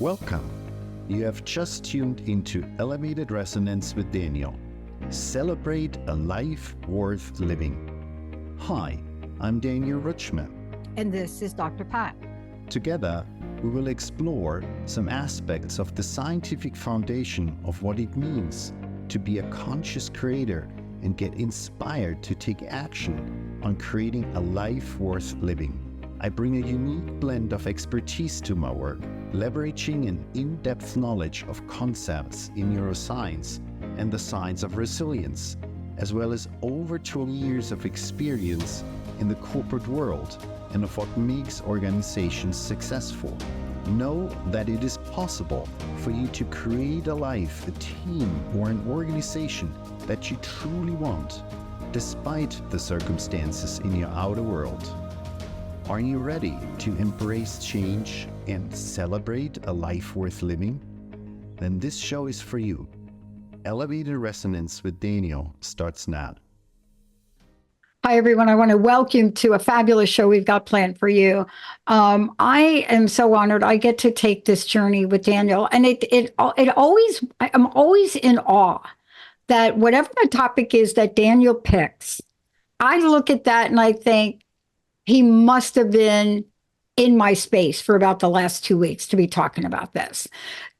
Welcome. You have just tuned into Elevated Resonance with Daniel. Celebrate a life worth living. Hi, I'm Daniel Rutschmann. And this is Dr. Pat. Together, we will explore some aspects of the scientific foundation of what it means to be a conscious creator and get inspired to take action on creating a life worth living. I bring a unique blend of expertise to my work, leveraging an in-depth knowledge of concepts in neuroscience and the science of resilience, as well as over 20 years of experience in the corporate world and of what makes organizations successful. Know that it is possible for you to create a life, a team, or an organization that you truly want, despite the circumstances in your outer world. Are you ready to embrace change and celebrate a life worth living? Then this show is for you. Elevated Resonance with Daniel starts now. Hi, everyone. I want to welcome to a fabulous show we've got planned for you. I am so honored I get to take this journey with Daniel. And I'm always in awe that whatever the topic is that Daniel picks, I look at that and I think, he must have been in my space for about the last 2 weeks to be talking about this.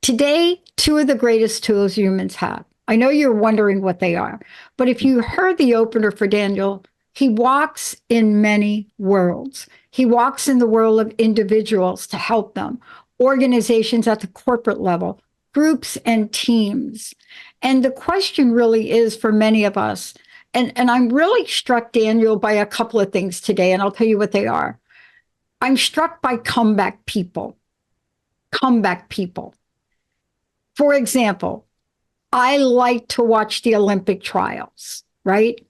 Today, two of the greatest tools humans have. I know you're wondering what they are, but if you heard the opener for Daniel, he walks in many worlds. He walks in the world of individuals to help them, organizations at the corporate level, groups and teams. And the question really is for many of us, and I'm really struck, Daniel, by a couple of things today, and I'll tell you what they are. I'm struck by comeback people. Comeback people. For example, I like to watch the Olympic trials, right?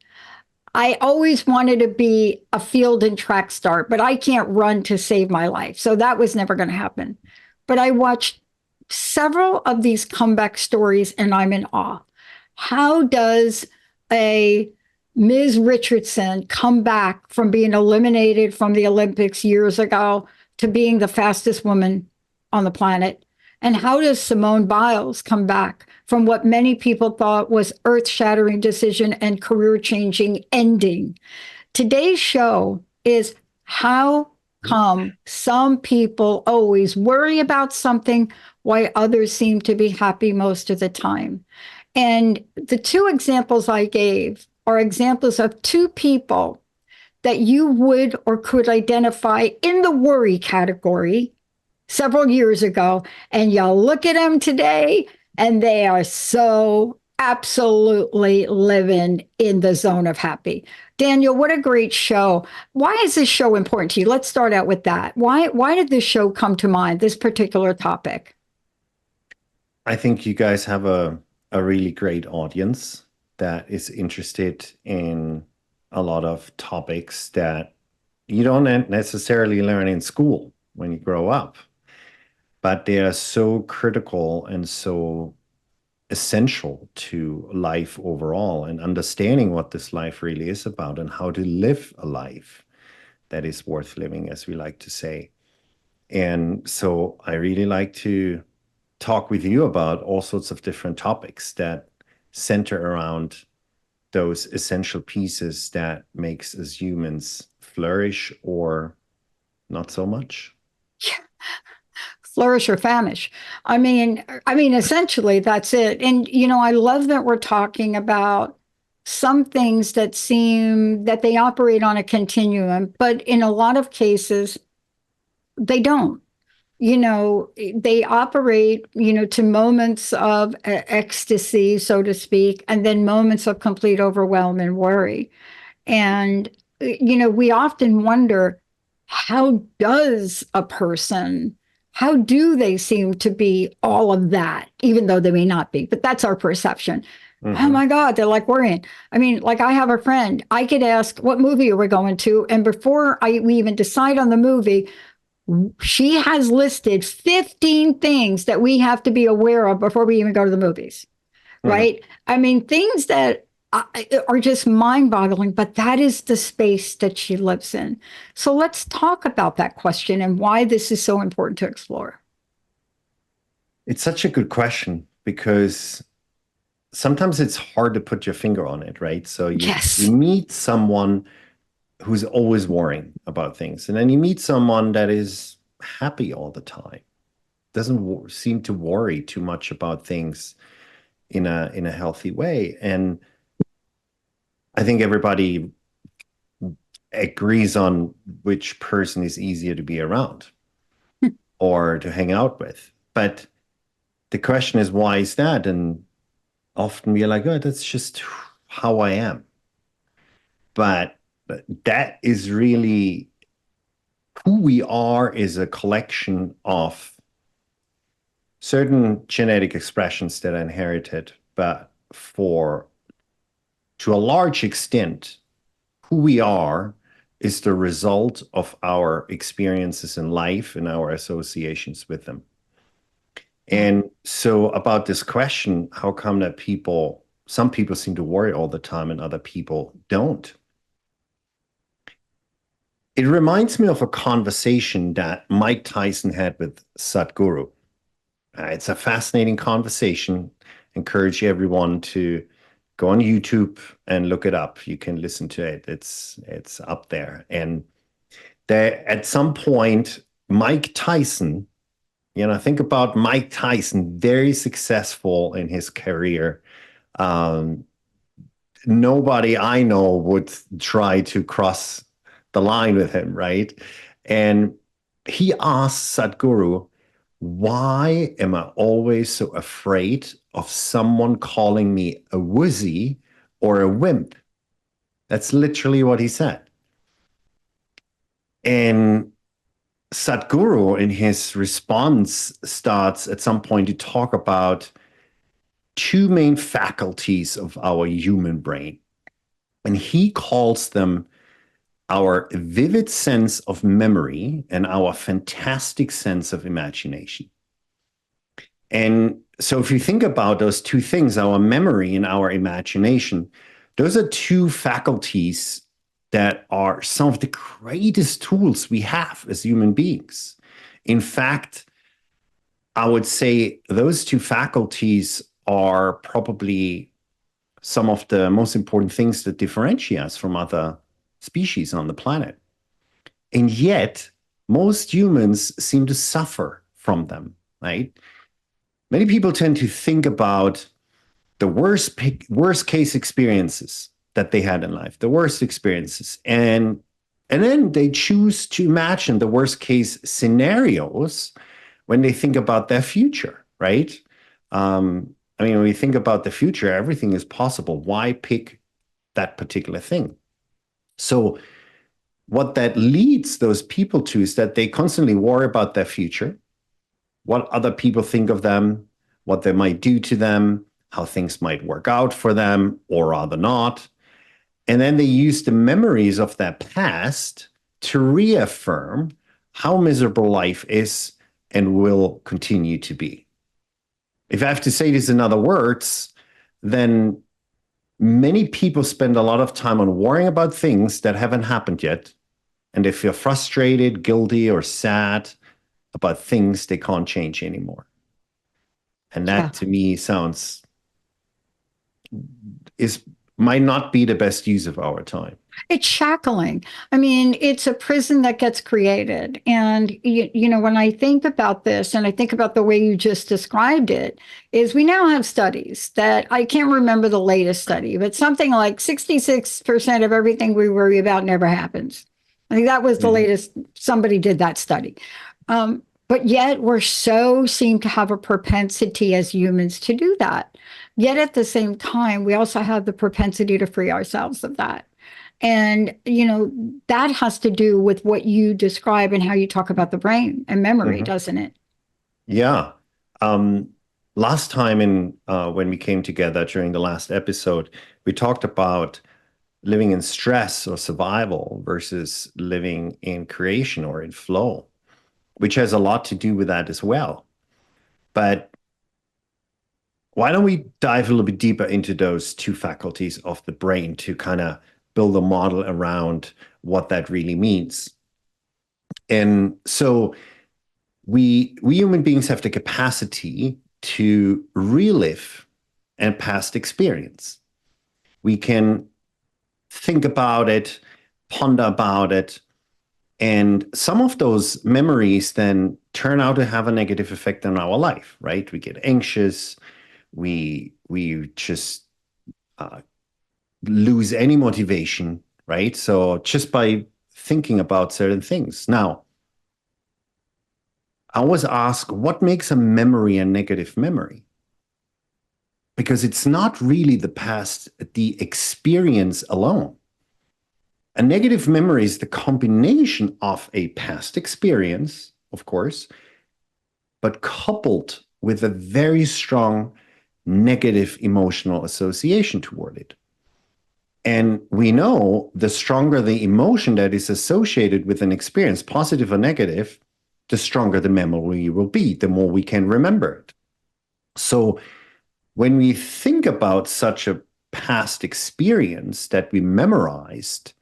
I always wanted to be a field and track star, but I can't run to save my life. So that was never going to happen. But I watched several of these comeback stories and I'm in awe. How does a Ms. Richardson come back from being eliminated from the Olympics years ago to being the fastest woman on the planet? And how does Simone Biles come back from what many people thought was earth-shattering decision and career-changing ending? Today's show is how come some people always worry about something while others seem to be happy most of the time. And the two examples I gave are examples of two people that you would or could identify in the worry category several years ago. And you look at them today and they are so absolutely living in the zone of happy. Daniel, what a great show. Why is this show important to you? Let's start out with that. Why did this show come to mind, this particular topic? I think you guys have a really great audience that is interested in a lot of topics that you don't necessarily learn in school when you grow up, but they are so critical and so essential to life overall and understanding what this life really is about and how to live a life that is worth living, as we like to say. And so I really like to talk with you about all sorts of different topics that center around those essential pieces that makes us humans flourish or not so much. Yeah. Flourish or famish. I mean, essentially that's it. And, I love that we're talking about some things that seem that they operate on a continuum, but in a lot of cases, they don't. They operate, to moments of ecstasy, so to speak, and then moments of complete overwhelm and worry. And, we often wonder, how do they seem to be all of that, even though they may not be? But that's our perception. Mm-hmm. Oh my God, they're like worrying. I mean, like I have a friend, I could ask, what movie are we going to? And before we even decide on the movie, she has listed 15 things that we have to be aware of before we even go to the movies, right? Mm-hmm. I mean, things that are just mind-boggling, but that is the space that she lives in. So let's talk about that question and why this is so important to explore. It's such a good question because sometimes it's hard to put your finger on it, right? So you Yes. meet someone who's always worrying about things, and then you meet someone that is happy all the time, doesn't seem to worry too much about things in a healthy way. And I think everybody agrees on which person is easier to be around or to hang out with. But the question is, why is that? And often we're like, oh, that's just how I am. But that is really who we are, is a collection of certain genetic expressions that are inherited, but for to a large extent, who we are is the result of our experiences in life and our associations with them. And so, about this question, how come that some people seem to worry all the time and other people don't? It reminds me of a conversation that Mike Tyson had with Sadhguru. It's a fascinating conversation. Encourage everyone to go on YouTube and look it up. You can listen to it. It's up there. And there, at some point, Mike Tyson, think about Mike Tyson, very successful in his career. Um, Nobody I know would try to cross the line with him, right? And he asked Sadhguru, why am I always so afraid of someone calling me a wussy or a wimp? That's literally what he said. And Sadhguru, in his response, starts at some point to talk about two main faculties of our human brain. And he calls them our vivid sense of memory and our fantastic sense of imagination. And so, if you think about those two things, our memory and our imagination, those are two faculties that are some of the greatest tools we have as human beings. In fact, I would say those two faculties are probably some of the most important things that differentiate us from other species on the planet. And yet, most humans seem to suffer from them, right? Many people tend to think about the worst case experiences that they had in life, the worst experiences, and then they choose to imagine the worst case scenarios when they think about their future, right? When we think about the future, everything is possible. Why pick that particular thing? So, what that leads those people to is that they constantly worry about their future, what other people think of them, what they might do to them, how things might work out for them or rather not. And then they use the memories of their past to reaffirm how miserable life is and will continue to be. If I have to say this in other words, then many people spend a lot of time on worrying about things that haven't happened yet, and they feel frustrated, guilty, or sad about things they can't change anymore. And that to me might not be the best use of our time. It's shackling. I mean, it's a prison that gets created. And, when I think about this and I think about the way you just described it, is we now have studies that I can't remember the latest study, but something like 66% of everything we worry about never happens. I think that was the latest, somebody did that study. But yet we're seem to have a propensity as humans to do that. Yet at the same time, we also have the propensity to free ourselves of that. And, that has to do with what you describe and how you talk about the brain and memory, doesn't it? Yeah. Last time when we came together during the last episode, we talked about living in stress or survival versus living in creation or in flow, which has a lot to do with that as well. But why don't we dive a little bit deeper into those two faculties of the brain to kind of build a model around what that really means? And so we human beings have the capacity to relive a past experience. We can think about it, ponder about it, and some of those memories then turn out to have a negative effect on our life, right? We get anxious, we just lose any motivation, right? So just by thinking about certain things. Now, I always ask, what makes a memory a negative memory? Because it's not really the past, the experience alone. A negative memory is the combination of a past experience, of course, but coupled with a very strong negative emotional association toward it. And we know the stronger the emotion that is associated with an experience, positive or negative, the stronger the memory will be, the more we can remember it. So when we think about such a past experience that we memorized,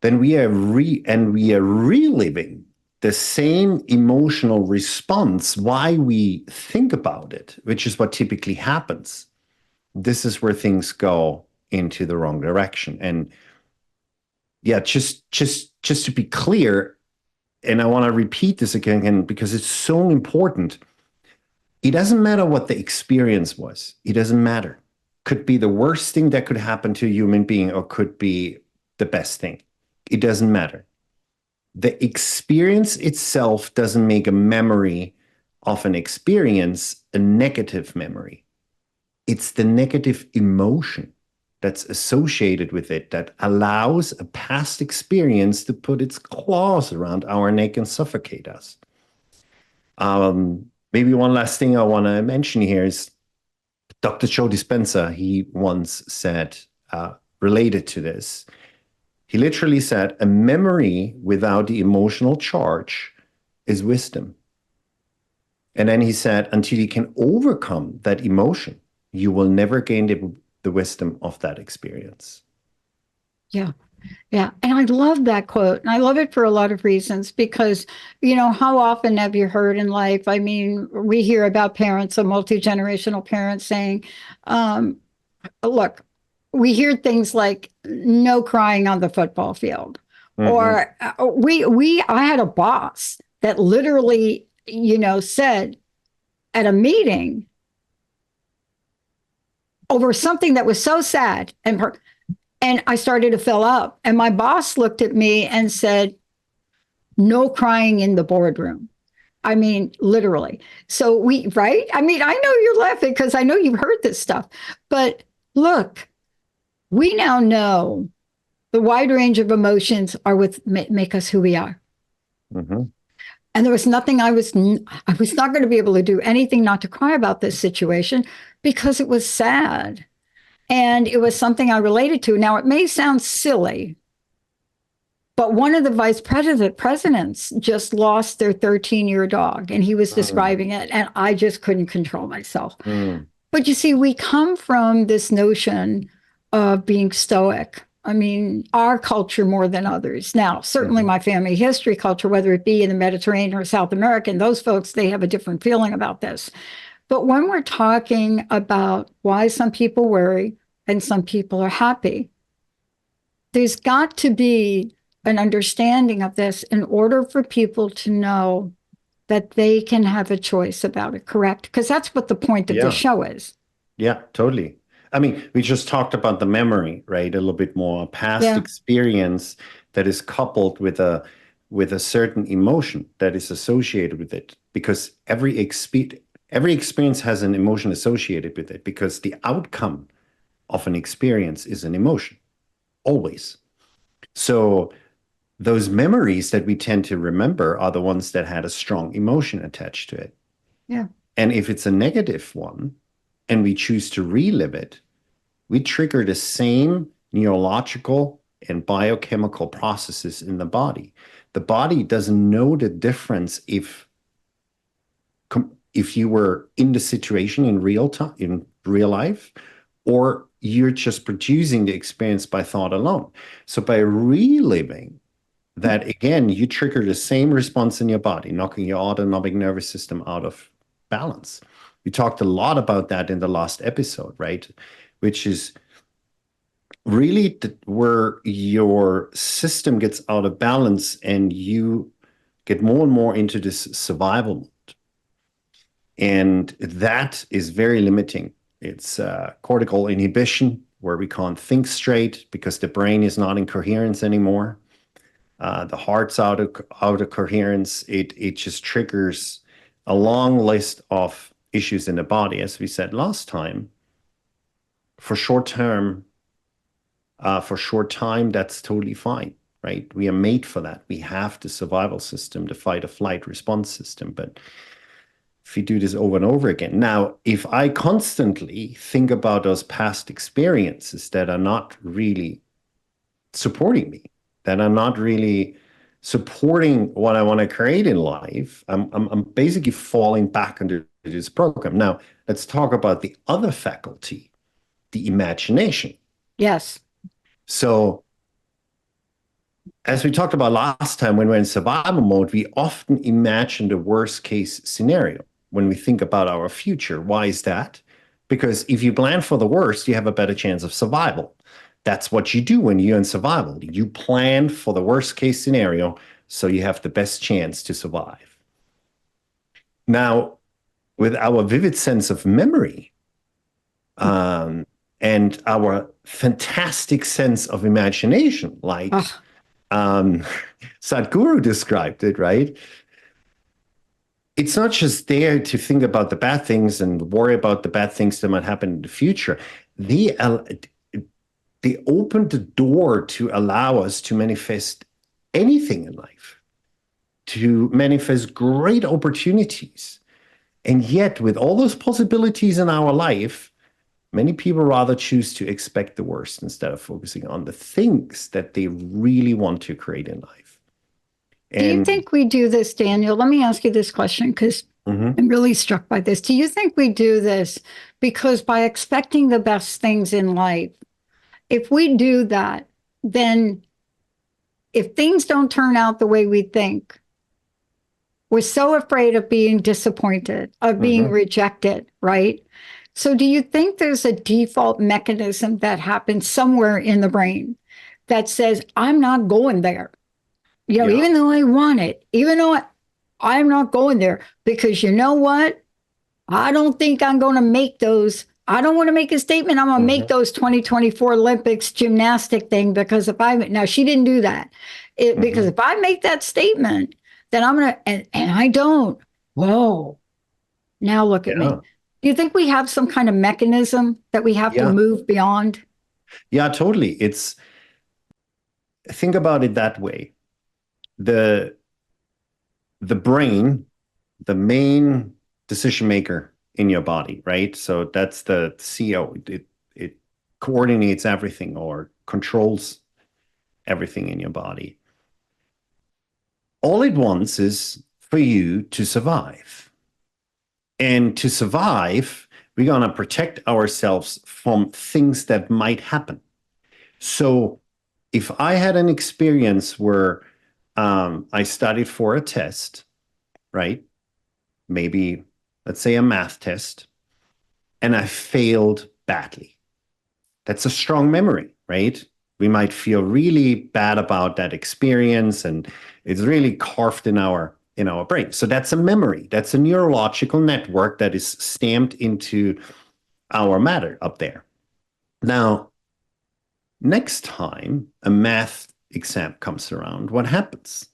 then we are reliving the same emotional response why we think about it, which is what typically happens. This is where things go into the wrong direction. And yeah, just to be clear, and I want to repeat this again because it's so important. It doesn't matter what the experience was. It doesn't matter. Could be the worst thing that could happen to a human being, or could be the best thing. It doesn't matter. The experience itself doesn't make a memory of an experience a negative memory. It's the negative emotion that's associated with it that allows a past experience to put its claws around our neck and suffocate us. Maybe one last thing I want to mention here is Dr. Joe Dispenza. He once said, related to this, he literally said, a memory without the emotional charge is wisdom. And then he said, until you can overcome that emotion, you will never gain the wisdom of that experience. Yeah. Yeah. And I love that quote. And I love it for a lot of reasons because, how often have you heard in life? I mean, we hear about parents, multi-generational parents saying, look, we hear things like no crying on the football field. Mm-hmm. Or I had a boss that literally, said at a meeting over something that was so sad and I started to fill up. And my boss looked at me and said, no crying in the boardroom. I mean, literally. So right? I mean, I know you're laughing because I know you've heard this stuff. But look, we now know the wide range of emotions are what make us who we are. Mm-hmm. And there was nothing I was not going to be able to do anything not to cry about this situation because it was sad. And it was something I related to. Now, it may sound silly, but one of the vice presidents just lost their 13-year dog, and he was describing it, and I just couldn't control myself. But you see, we come from this notion of being stoic. I mean, our culture more than others. Now, certainly my family history culture, whether it be in the Mediterranean or South American, those folks, they have a different feeling about this. But when we're talking about why some people worry and some people are happy, there's got to be an understanding of this in order for people to know that they can have a choice about it, correct? Because that's what the point of the show is. Yeah, totally. I mean, we just talked about the memory, right? A little bit more, a past experience that is coupled with a certain emotion that is associated with it, because every experience has an emotion associated with it, because the outcome of an experience is an emotion, always. So those memories that we tend to remember are the ones that had a strong emotion attached to it. Yeah. And if it's a negative one and we choose to relive it, we trigger the same neurological and biochemical processes in the body. The body doesn't know the difference if you were in the situation in real time, in real life, or you're just producing the experience by thought alone. So by reliving that, again, you trigger the same response in your body, knocking your autonomic nervous system out of balance. We talked a lot about that in the last episode, right? Which is really where your system gets out of balance and you get more and more into this survival mode. And that is very limiting. It's cortical inhibition, where we can't think straight because the brain is not in coherence anymore. The heart's out of coherence. It just triggers a long list of issues in the body, as we said last time. For short time, that's totally fine, right? We are made for that. We have the survival system, the fight or flight response system. But if you do this over and over again, now, if I constantly think about those past experiences that are not really supporting me, that are not really supporting what I want to create in life, I'm basically falling back into this program. Now, let's talk about the other faculty, the imagination. Yes. So, as we talked about last time, when we're in survival mode, we often imagine the worst case scenario when we think about our future. Why is that? Because if you plan for the worst, you have a better chance of survival. That's what you do when you're in survival. You plan for the worst case scenario, so you have the best chance to survive. Now, with our vivid sense of memory, and our fantastic sense of imagination, like Sadhguru described it, right? It's not just there to think about the bad things and worry about the bad things that might happen in the future. They opened the door to allow us to manifest anything in life, to manifest great opportunities. And yet, with all those possibilities in our life, many people rather choose to expect the worst instead of focusing on the things that they really want to create in life. Do you think we do this, Daniel? Let me ask you this question, because I'm really struck by this. Do you think we do this because by expecting the best things in life, if we do that, then if things don't turn out the way we think, we're so afraid of being disappointed, of being rejected, right? So do you think there's a default mechanism that happens somewhere in the brain that says, I'm not going there? Even though I want it, even though I'm not going there, because you know what? I don't think I'm going to make those. I don't want to make a statement. I'm going to make those 2024 Olympics gymnastic thing, because now she didn't do that. Because if I make that statement, then I'm going to, and I don't. Whoa. Now look at me. Do you think we have some kind of mechanism that we have to move beyond? Yeah, totally. Think about it that way. The brain, the main decision maker in your body, right? So that's the CEO. It coordinates everything or controls everything in your body. All it wants is for you to survive. And to survive, we're going to protect ourselves from things that might happen. So if I had an experience where I studied for a test, right? Maybe, let's say, a math test, and I failed badly. That's a strong memory, right? We might feel really bad about that experience, and it's really carved in our brain. So that's a memory. That's a neurological network that is stamped into our matter up there. Now, next time a math exam comes around, what happens?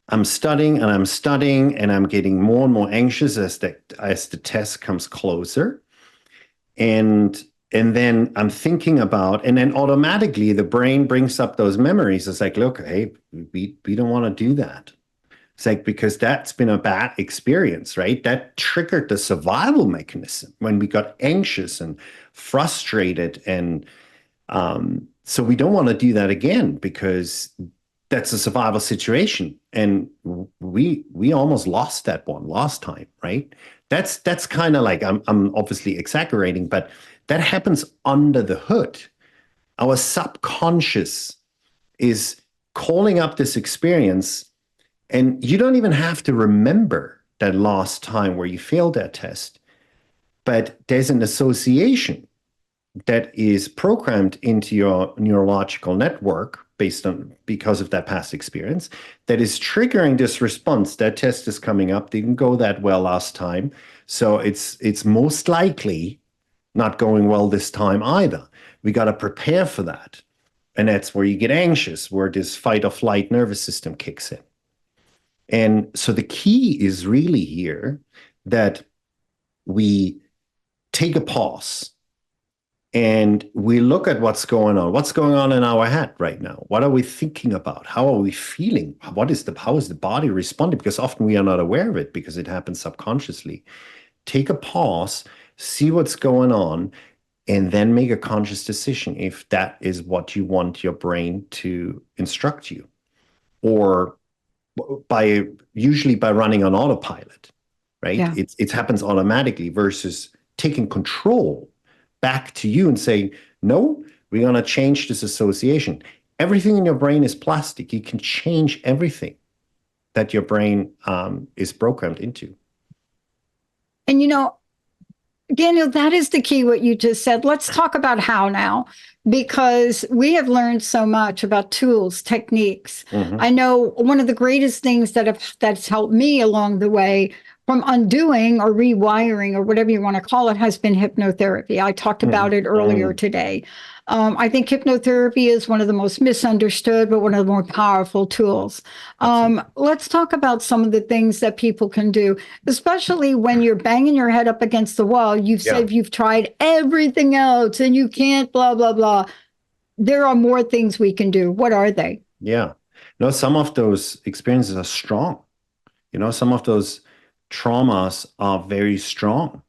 I'm studying and I'm getting more and more anxious as the test comes closer. And then I'm thinking about, and then automatically the brain brings up those memories. It's like, look, hey, we don't want to do that. It's like, because that's been a bad experience, right? That triggered the survival mechanism when we got anxious and frustrated. And so we don't want to do that again, because that's a survival situation. And we almost lost that one last time, right? That's kind of like, I'm obviously exaggerating, but that happens under the hood. Our subconscious is calling up this experience, and you don't even have to remember that lost time where you failed that test. But there's an association that is programmed into your neurological network because of that past experience that is triggering this response. That test is coming up, didn't go that well last time, so it's most likely not going well this time either. We got to prepare for that, and that's where you get anxious, where this fight or flight nervous system kicks in. And so the key is really here that we take a pause and we look at what's going on in our head right now. What are we thinking about? How are we feeling? How is the body responding? Because often we are not aware of it because it happens subconsciously. Take a pause, see what's going on, and then make a conscious decision if that is what you want your brain to instruct you, or usually by running on autopilot, right? Yeah. It happens automatically versus taking control back to you and saying, no, we're going to change this association. Everything in your brain is plastic. You can change everything that your brain is programmed into. And Daniel, that is the key, what you just said. Let's talk about how now, because we have learned so much about tools, techniques. Mm-hmm. I know one of the greatest things that's helped me along the way from undoing or rewiring or whatever you want to call it has been hypnotherapy. I talked about it earlier today. I think hypnotherapy is one of the most misunderstood, but one of the more powerful tools. Let's talk about some of the things that people can do, especially when you're banging your head up against the wall. You've said you've tried everything else and you can't, blah, blah, blah. There are more things we can do. What are they? Yeah. No, some of those experiences are strong. Some of those traumas are very strong.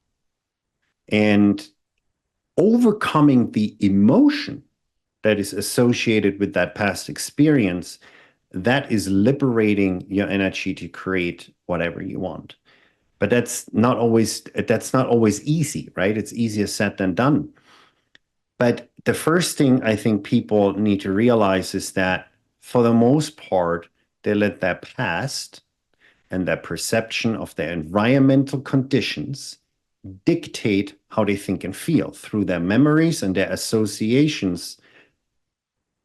And overcoming the emotion that is associated with that past experience, that is liberating your energy to create whatever you want. But that's not always easy, right? It's easier said than done. But the first thing I think people need to realize is that for the most part, they let their past and their perception of their environmental conditions dictate how they think and feel through their memories and their associations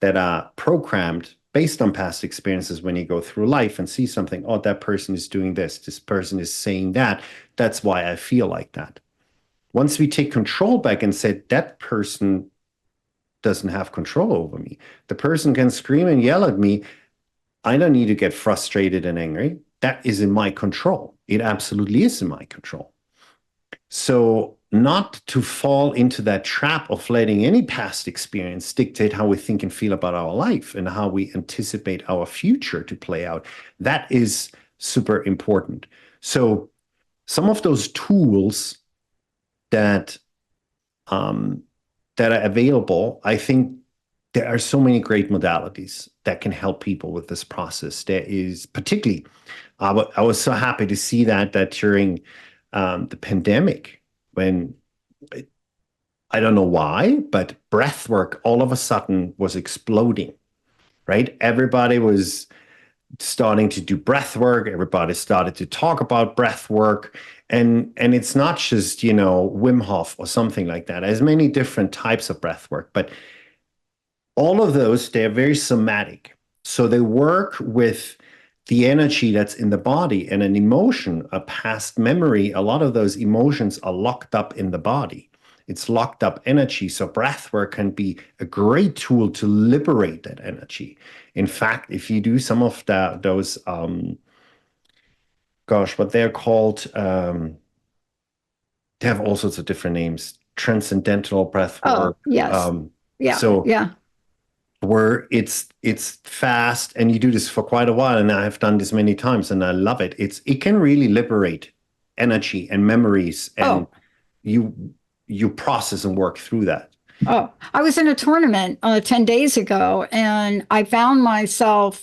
that are programmed based on past experiences. When you go through life and see something, oh, that person is doing this person is saying that, that's why I feel like that. Once we take control back and say that person doesn't have control over me, the person can scream and yell at me, I don't need to get frustrated and angry. That is in my control. It absolutely is in my control. So not to fall into that trap of letting any past experience dictate how we think and feel about our life and how we anticipate our future to play out. That is super important. So some of those tools that are available, I think there are so many great modalities that can help people with this process. There is particularly, I was so happy to see that during the pandemic, when I don't know why, but breath work all of a sudden was exploding, right? Everybody was starting to do breath work. Everybody started to talk about breath work. And it's not just, Wim Hof or something like that. There's many different types of breath work, but all of those, they're very somatic. So they work with the energy that's in the body and an emotion, a past memory. A lot of those emotions are locked up in the body. It's locked up energy. So breath work can be a great tool to liberate that energy. In fact, if you do some of those, what they're called, they have all sorts of different names, transcendental breath work. Oh, yes. Where it's fast and you do this for quite a while, and I've done this many times and I love it. It can really liberate energy and memories, and you process and work through that. Oh, I was in a tournament 10 days ago, and I found myself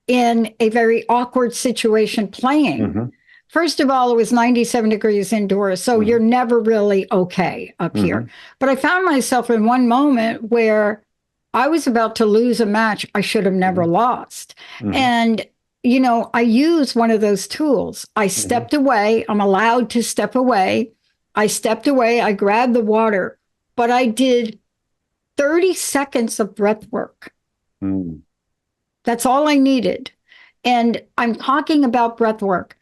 in a very awkward situation playing. Mm-hmm. First of all, it was 97 degrees indoors, so you're never really okay up here. But I found myself in one moment where I was about to lose a match I should have never lost. And I use one of those tools. I stepped away. I'm allowed to step away. I stepped away. I grabbed the water, but I did 30 seconds of breath work. Mm. That's all I needed. And I'm talking about breath work.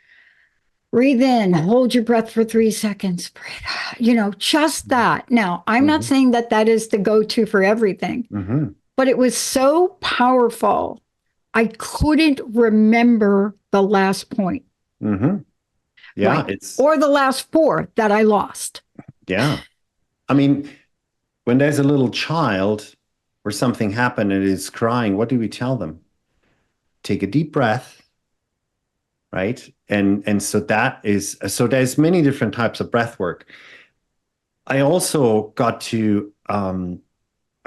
Breathe in, hold your breath for 3 seconds. Breathe out, just that. Now, I'm not saying that that is the go to for everything, but it was so powerful. I couldn't remember the last point. Yeah, right? Or the last four that I lost. Yeah. I mean, when there's a little child or something happened and is crying, what do we tell them? Take a deep breath, right? And so there's many different types of breath work. I also got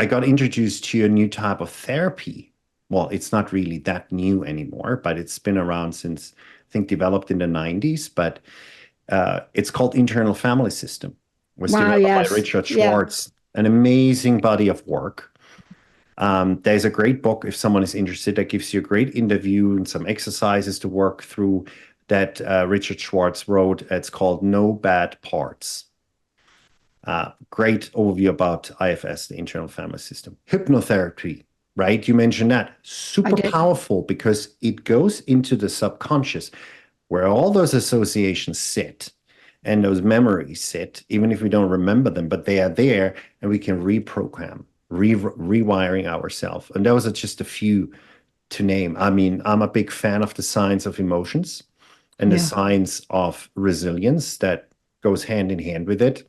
introduced to a new type of therapy. Well, it's not really that new anymore, but it's been around since, I think, developed in the 90s. But it's called internal family system. It was developed by Richard Schwartz, an amazing body of work. There's a great book, if someone is interested, that gives you a great interview and some exercises to work through that Richard Schwartz wrote. It's called No Bad Parts. Great overview about IFS, the internal family system. Hypnotherapy, right? You mentioned that. Super powerful because it goes into the subconscious where all those associations sit and those memories sit, even if we don't remember them, but they are there and we can reprogram, rewiring ourselves. And those are just a few to name. I mean, I'm a big fan of the science of emotions and the science of resilience that goes hand in hand with it,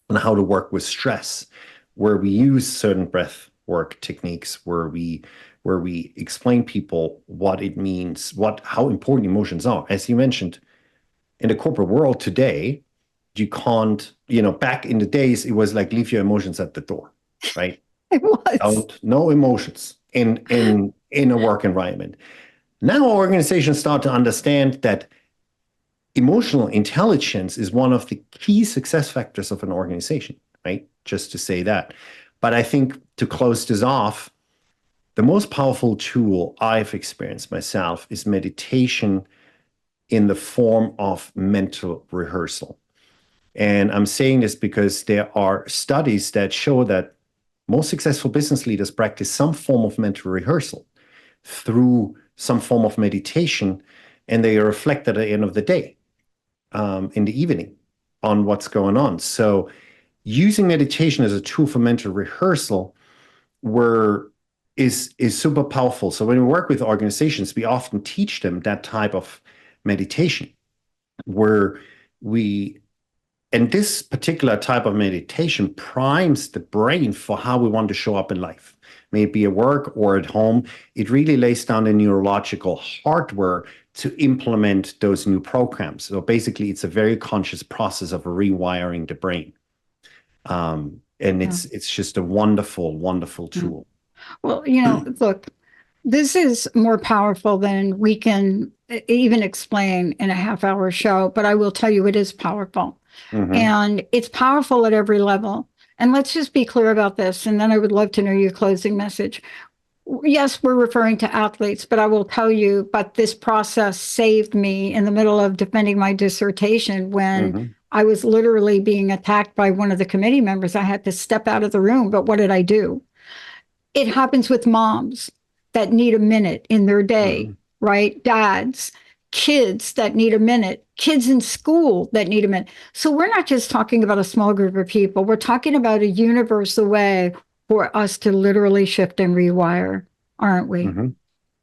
and how to work with stress, where we use certain breath work techniques, where we explain people what it means, how important emotions are. As you mentioned, in the corporate world today, you can't, back in the days, it was like, leave your emotions at the door, right? It was. No emotions in a work environment. Now organizations start to understand that emotional intelligence is one of the key success factors of an organization, right? Just to say that. But I think to close this off, the most powerful tool I've experienced myself is meditation in the form of mental rehearsal. And I'm saying this because there are studies that show that most successful business leaders practice some form of mental rehearsal through some form of meditation, and they reflect at the end of the day, in the evening, on what's going on. So using meditation as a tool for mental rehearsal is super powerful. So when we work with organizations, we often teach them that type of meditation where and this particular type of meditation primes the brain for how we want to show up in life. May it be at work or at home. It really lays down the neurological hardware to implement those new programs. So basically, it's a very conscious process of rewiring the brain. And it's just a wonderful, wonderful tool. Well, look, this is more powerful than we can even explain in a half-hour show, but I will tell you it is powerful. And it's powerful at every level. And let's just be clear about this. And then I would love to know your closing message. Yes, we're referring to athletes, but I will tell you, but this process saved me in the middle of defending my dissertation when I was literally being attacked by one of the committee members. I had to step out of the room. But what did I do? It happens with moms that need a minute in their day, right? Dads, kids that need a minute, kids in school that need a minute. So we're not just talking about a small group of people. We're talking about a universal way for us to literally shift and rewire, aren't we?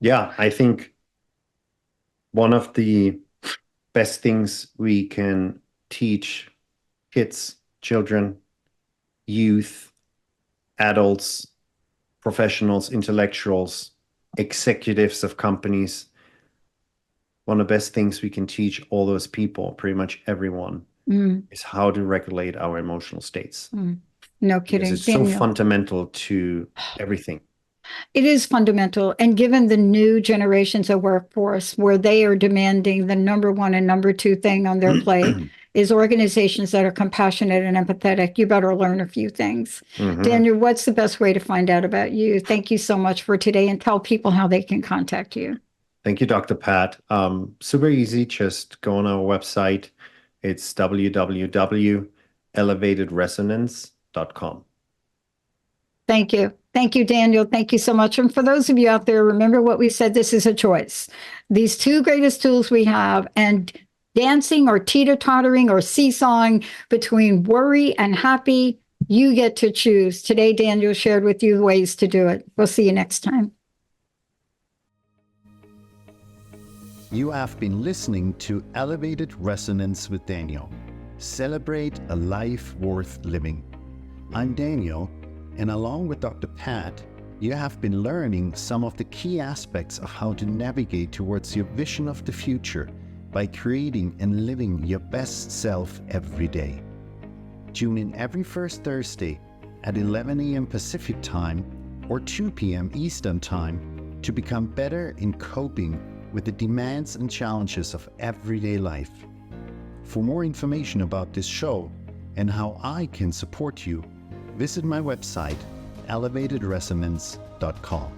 Yeah, I think one of the best things we can teach kids, children, youth, adults, professionals, intellectuals, executives of companies, one of the best things we can teach all those people, pretty much everyone, is how to regulate our emotional states. No kidding. Because it's so fundamental to everything. It is fundamental. And given the new generations of workforce, where they are demanding the number one and number two thing on their plate is organizations that are compassionate and empathetic, you better learn a few things. Daniel, what's the best way to find out about you? Thank you so much for today, and tell people how they can contact you. Thank you, Dr. Pat. Super easy. Just go on our website. It's www.elevatedresonance.com. Thank you. Thank you, Daniel. Thank you so much. And for those of you out there, remember what we said, this is a choice. These two greatest tools we have, and dancing or teeter-tottering or seesawing between worry and happy, you get to choose. Today, Daniel shared with you ways to do it. We'll see you next time. You have been listening to Elevated Resonance with Daniel. Celebrate a life worth living. I'm Daniel, and along with Dr. Pat, you have been learning some of the key aspects of how to navigate towards your vision of the future by creating and living your best self every day. Tune in every first Thursday at 11 a.m. Pacific Time or 2 p.m. Eastern Time to become better in coping with the demands and challenges of everyday life. For more information about this show and how I can support you, visit my website, elevatedresonance.com.